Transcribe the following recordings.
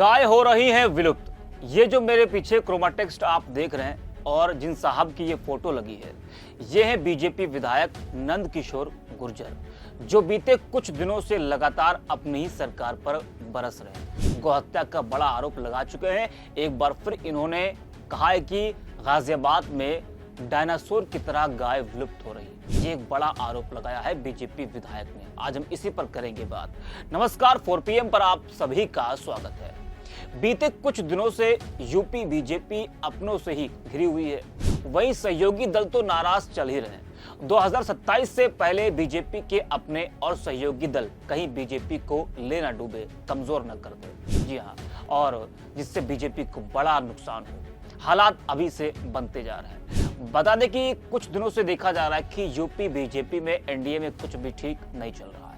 गाय हो रही है विलुप्त। ये जो मेरे पीछे क्रोमा टेक्स्ट आप देख रहे हैं और जिन साहब की ये फोटो लगी है, ये है बीजेपी विधायक नंद किशोर गुर्जर, जो बीते कुछ दिनों से लगातार अपनी ही सरकार पर बरस रहे हैं। गौहत्या का बड़ा आरोप लगा चुके हैं। एक बार फिर इन्होंने कहा है कि गाजियाबाद में डायनासोर की तरह गाय विलुप्त हो रही है। ये एक बड़ा आरोप लगाया है बीजेपी विधायक ने। आज हम इसी पर करेंगे बात। नमस्कार, 4 PM पर आप सभी का स्वागत है। बीते कुछ दिनों से यूपी बीजेपी अपनों से ही घिरी हुई है। वहीं सहयोगी दल तो नाराज चल ही रहे हैं। 2027 से पहले बीजेपी के अपने और सहयोगी दल कहीं बीजेपी को ले ना डूबे, कमजोर न कर दे। जी हाँ, और जिससे बीजेपी को बड़ा नुकसान हो। हालात अभी से बनते जा रहे हैं। बता दें कि कुछ दिनों से देखा जा रहा है कि यूपी बीजेपी में एनडीए में कुछ भी ठीक नहीं चल रहा है।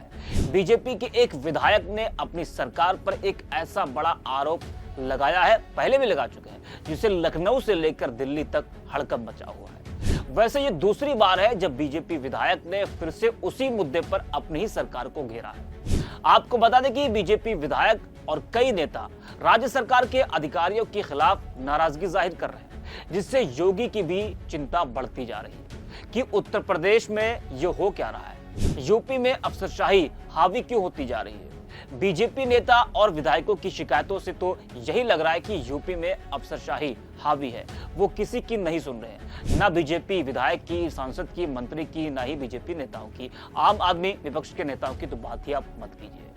बीजेपी के एक विधायक ने अपनी सरकार पर एक ऐसा बड़ा आरोप लगाया है, पहले भी लगा चुके हैं, जिसे लखनऊ से लेकर दिल्ली तक हड़कंप मचा हुआ है। वैसे ये दूसरी बार है जब बीजेपी विधायक ने फिर से उसी मुद्दे पर अपनी ही सरकार को घेरा है। आपको बता दें कि बीजेपी विधायक और कई नेता राज्य सरकार के अधिकारियों के खिलाफ नाराजगी जाहिर कर रहे हैं, जिससे योगी की भी चिंता बढ़ती जा रही है कि उत्तर प्रदेश में ये हो क्या रहा है। यूपी में अफसरशाही हावी क्यों होती जा रही है। बीजेपी नेता और विधायकों की शिकायतों से तो यही लग रहा है कि यूपी में अफसरशाही हावी है। वो किसी की नहीं सुन रहे हैं, ना बीजेपी विधायक की, सांसद की, मंत्री की, ना ही बीजेपी नेताओं की। आम आदमी विपक्ष के नेताओं की तो बात ही आप मत कीजिए।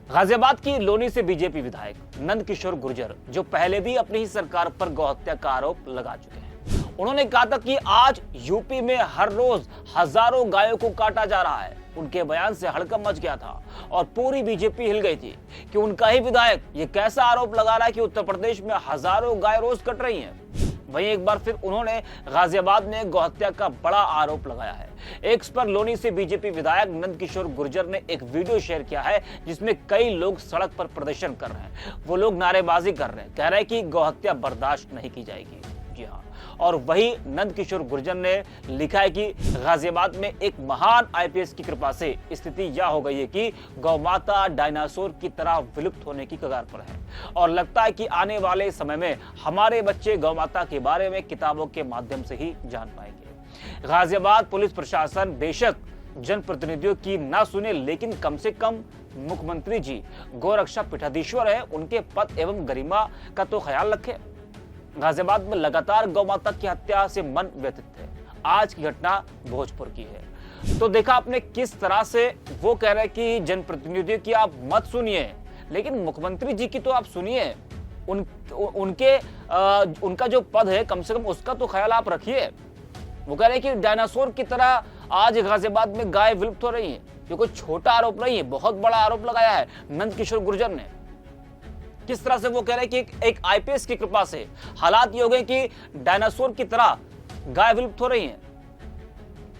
गाजियाबाद की लोनी से बीजेपी विधायक नंद किशोर गुर्जर, जो पहले भी अपनी ही सरकार पर गौहत्या का आरोप लगा चुके हैं, उन्होंने कहा था कि आज यूपी में हर रोज हजारों गायों को काटा जा रहा है। उनके बयान से हड़कंप मच गया था और पूरी बीजेपी हिल गई थी कि उनका ही विधायक ये कैसा आरोप लगा रहा है कि उत्तर प्रदेश में हजारों गाय रोज कट रही हैं। वहीं एक बार फिर उन्होंने गाजियाबाद में गौहत्या का बड़ा आरोप लगाया है। एक्स पर लोनी से बीजेपी विधायक नंद किशोर गुर्जर ने एक वीडियो शेयर किया है, जिसमें कई लोग सड़क पर प्रदर्शन कर रहे हैं। वो लोग नारेबाजी कर रहे हैं, कह रहे हैं कि गौहत्या बर्दाश्त नहीं की जाएगी। जी हाँ, और वही नंद किशोर गुर्जर ने लिखा है कि गाजियाबाद में एक महान आईपीएस की कृपा से स्थिति यह हो गई है कि गौमाता डायनासोर की तरह विलुप्त होने की कगार पर है और लगता है कि आने वाले समय में हमारे बच्चे गौमाता के बारे में किताबों के माध्यम से ही जान पाएंगे। गाजियाबाद पुलिस प्रशासन बेशक जनप्रतिनिधियों की ना सुने, लेकिन कम से कम मुख्यमंत्री जी गौरक्षा पीठाधीश्वर है, उनके पद एवं गरिमा का तो ख्याल रखे। गाजियाबाद में लगातार गौमाता की हत्या से मन व्यथित है। आज की घटना भोजपुर की है। तो देखा आपने किस तरह से वो कह रहे हैं कि जनप्रतिनिधियों की आप मत सुनिए, लेकिन मुख्यमंत्री जी की तो आप सुनिए। उनका जो पद है, कम से कम उसका तो ख्याल आप रखिए। वो कह रहे हैं कि डायनासोर की तरह आज गाजियाबाद में गाय विलुप्त हो रही है। ये कोई छोटा आरोप नहीं है, बहुत बड़ा आरोप लगाया है नंद किशोर गुर्जर ने। किस तरह से वो कह रहे हैं कि एक आईपीएस की कृपा से हालात ये हो गए कि डायनासोर की तरह गाय विलुप्त हो रही हैं।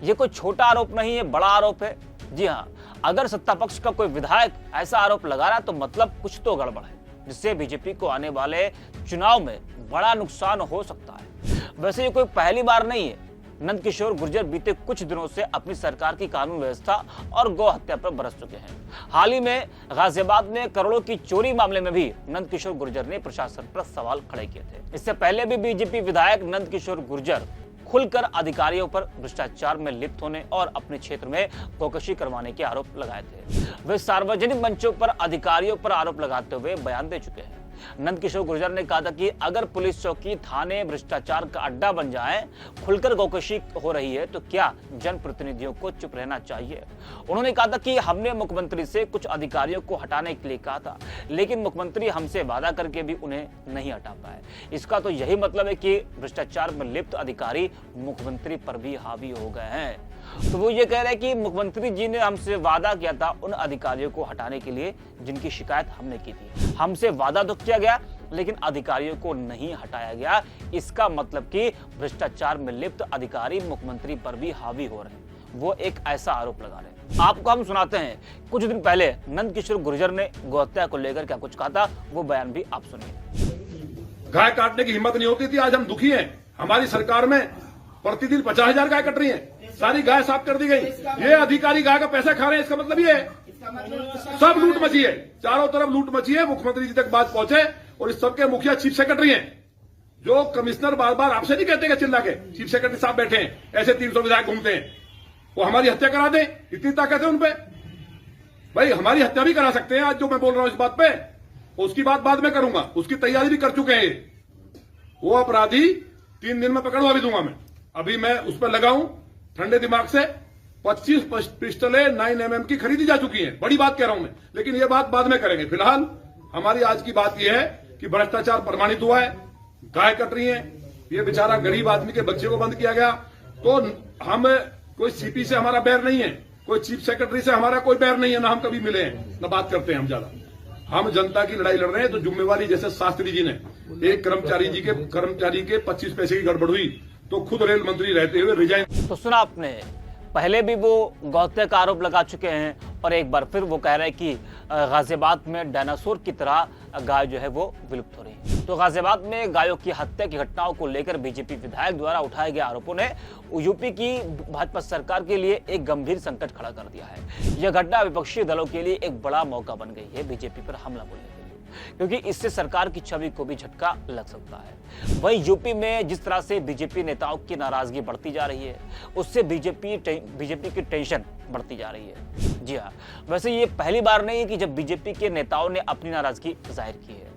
ये कोई छोटा आरोप नहीं है, बड़ा आरोप है। जी हाँ, अगर सत्ता पक्ष का कोई विधायक ऐसा आरोप लगा रहा है तो मतलब कुछ तो गड़बड़ है, जिससे बीजेपी को आने वाले चुनाव में बड़ा नुकसान हो सकता है। वैसे ये कोई पहली बार नहीं है। नंद किशोर गुर्जर बीते कुछ दिनों से अपनी सरकार की कानून व्यवस्था और गौ हत्या पर बरस चुके हैं। हाल ही में गाजियाबाद में करोड़ों की चोरी मामले में भी नंद किशोर गुर्जर ने प्रशासन पर सवाल खड़े किए थे। इससे पहले भी बीजेपी विधायक नंद किशोर गुर्जर खुलकर अधिकारियों पर भ्रष्टाचार में लिप्त होने और अपने क्षेत्र में गौकशी करवाने के आरोप लगाए थे। वे सार्वजनिक मंचों पर अधिकारियों पर आरोप लगाते हुए बयान दे चुके हैं। नंद किशोर गुर्जर ने कहा था कि अगर पुलिस चौकी, थाने भ्रष्टाचार का अड्डा बन जाए, खुलकर गौकशी हो रही है, तो क्या जनप्रतिनिधियों को चुप रहना चाहिए। उन्होंने कहा था कि हमने मुख्यमंत्री से कुछ अधिकारियों को हटाने के लिए कहा था, लेकिन मुख्यमंत्री हमसे वादा करके भी उन्हें नहीं हटा पाए। इसका तो यही मतलब है कि भ्रष्टाचार में लिप्त अधिकारी मुख्यमंत्री पर भी हावी हो गए हैं। तो वो ये कह रहे हैं कि मुख्यमंत्री जी ने हमसे वादा किया था उन अधिकारियों को हटाने के लिए जिनकी शिकायत हमने की थी। हमसे वादा तो किया गया, लेकिन अधिकारियों को नहीं हटाया गया। इसका मतलब कि भ्रष्टाचार में लिप्त अधिकारी मुख्यमंत्री पर भी हावी हो रहे हैं। वो एक ऐसा आरोप लगा रहे हैं। आपको हम सुनाते हैं, कुछ दिन पहले नंद किशोर गुर्जर ने गौहत्या को लेकर क्या कुछ कहा था, वो बयान भी आप सुनिए। गाय काटने की हिम्मत नहीं होती थी, आज हम दुखी हैं। हमारी सरकार में प्रतिदिन 50,000 गाय कट रही हैं। सारी गाय साफ कर दी गई। ये अधिकारी गाय का पैसा खा रहे हैं, इसका मतलब ये है सब लूट मची है, चारों तरफ लूट मची है। मुख्यमंत्री जी तक बात पहुंचे और इस सबके मुखिया चीफ सेक्रेटरी हैं। जो कमिश्नर बार बार आपसे नहीं कहते कि चिल्ला के, चीफ सेक्रेटरी साहब बैठे हैं, ऐसे 300 विधायक घूमते हैं, वो हमारी हत्या करा दें, इतनी ताकत है उनपे। भाई हमारी हत्या भी करा सकते हैं आज जो मैं बोल रहा हूं इस बात पे, उसकी बात बाद में करूंगा, उसकी तैयारी भी कर चुके हैं। वो अपराधी 3 दिन में पकड़वा भी दूंगा मैं। अभी मैं उस पर लगाऊं ठंडे दिमाग से। 25 पिस्टलें 9mm की खरीदी जा चुकी हैं, बड़ी बात कह रहा हूं मैं, लेकिन ये बात बाद में करेंगे। फिलहाल हमारी आज की बात यह है कि भ्रष्टाचार प्रमाणित हुआ है, गाय कट रही है, ये बेचारा गरीब आदमी के बच्चे को बंद किया गया। तो हम कोई सीपी से हमारा बैर नहीं है, कोई चीफ सेक्रेटरी से हमारा कोई बैर नहीं है, ना हम कभी मिले हैं, ना बात करते हैं हम ज्यादा। हम जनता की लड़ाई लड़ रहे हैं। तो जिम्मेवारी, जैसे शास्त्री जी ने एक कर्मचारी के 25 पैसे की गड़बड़ हुई तो खुद रेल मंत्री रहते हुए रिजाइन। तो सुना आपने, पहले भी वो गौहत्या का आरोप लगा चुके हैं और एक बार फिर वो कह रहे हैं कि गाजियाबाद में डायनासोर की तरह गाय जो है वो विलुप्त हो रही है। तो गाजियाबाद में गायों की हत्या की घटनाओं को लेकर बीजेपी विधायक द्वारा उठाए गए आरोपों ने यूपी की भाजपा सरकार के लिए एक गंभीर संकट खड़ा कर दिया है। यह घटना विपक्षी दलों के लिए एक बड़ा मौका बन गई है बीजेपी पर हमला बोलने के लिए, क्योंकि इससे सरकार की छवि को भी झटका लग सकता है। वहीं यूपी में जिस तरह से बीजेपी नेताओं की नाराजगी बढ़ती जा रही है, उससे बीजेपी की टेंशन बढ़ती जा रही है। जी हाँ, वैसे ये पहली बार नहीं है कि जब बीजेपी के नेताओं ने अपनी नाराजगी जाहिर की है।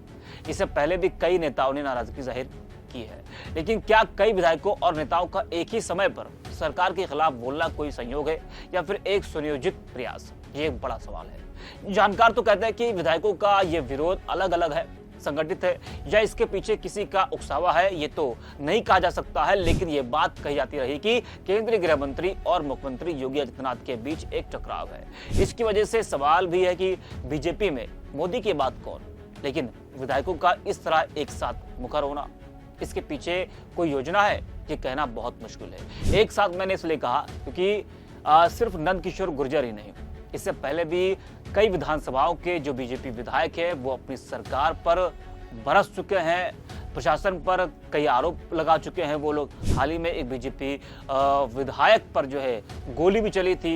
इससे पहले भी कई नेताओं ने नाराजगी जाहिर की है, लेकिन क्या कई विधायकों और नेताओं का एक ही समय पर सरकार के खिलाफ बोलना कोई संयोग है या फिर एक सुनियोजित प्रयास? ये एक बड़ा सवाल है। जानकार तो कहते हैं कि विधायकों का ये विरोध अलग अलग है, संगठित है, या इसके पीछे किसी का उकसावा है, ये तो नहीं कहा जा सकता है। लेकिन ये बात कही जाती रही कि केंद्रीय गृह मंत्री और मुख्यमंत्री योगी आदित्यनाथ के बीच एक टकराव है। इसकी वजह से सवाल भी है कि बीजेपी में मोदी के बाद कौन? लेकिन विधायकों का इस तरह एक साथ मुखर होना, इसके पीछे कोई योजना है, ये कहना बहुत मुश्किल है। एक साथ मैंने इसलिए कहा क्योंकि सिर्फ नंद किशोर गुर्जर ही नहीं, इससे पहले भी कई विधानसभाओं के जो बीजेपी विधायक हैं वो अपनी सरकार पर बरस चुके हैं, प्रशासन पर कई आरोप लगा चुके हैं वो लोग। हाल ही में एक बीजेपी विधायक पर जो है गोली भी चली थी।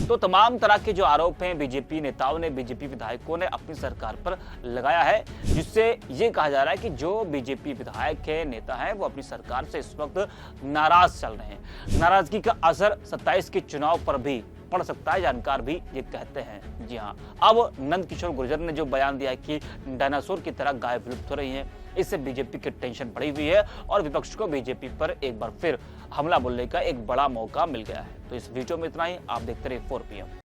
तो तमाम तरह के जो आरोप हैं बीजेपी नेताओं ने, बीजेपी विधायकों ने अपनी सरकार पर लगाया है, जिससे ये कहा जा रहा है कि जो बीजेपी विधायक है, नेता है, वो अपनी सरकार से इस वक्त नाराज चल रहे हैं। नाराजगी का असर 27 के चुनाव पर भी पड़ सकता है, जानकार भी ये कहते हैं। जी हाँ, अब नंद किशोर गुर्जर ने जो बयान दिया है कि डायनासोर की तरह गाय विलुप्त हो रही है, इससे बीजेपी की टेंशन बढ़ी हुई है और विपक्ष को बीजेपी पर एक बार फिर हमला बोलने का एक बड़ा मौका मिल गया है। तो इस वीडियो में इतना ही। आप देखते रहिए 4PM।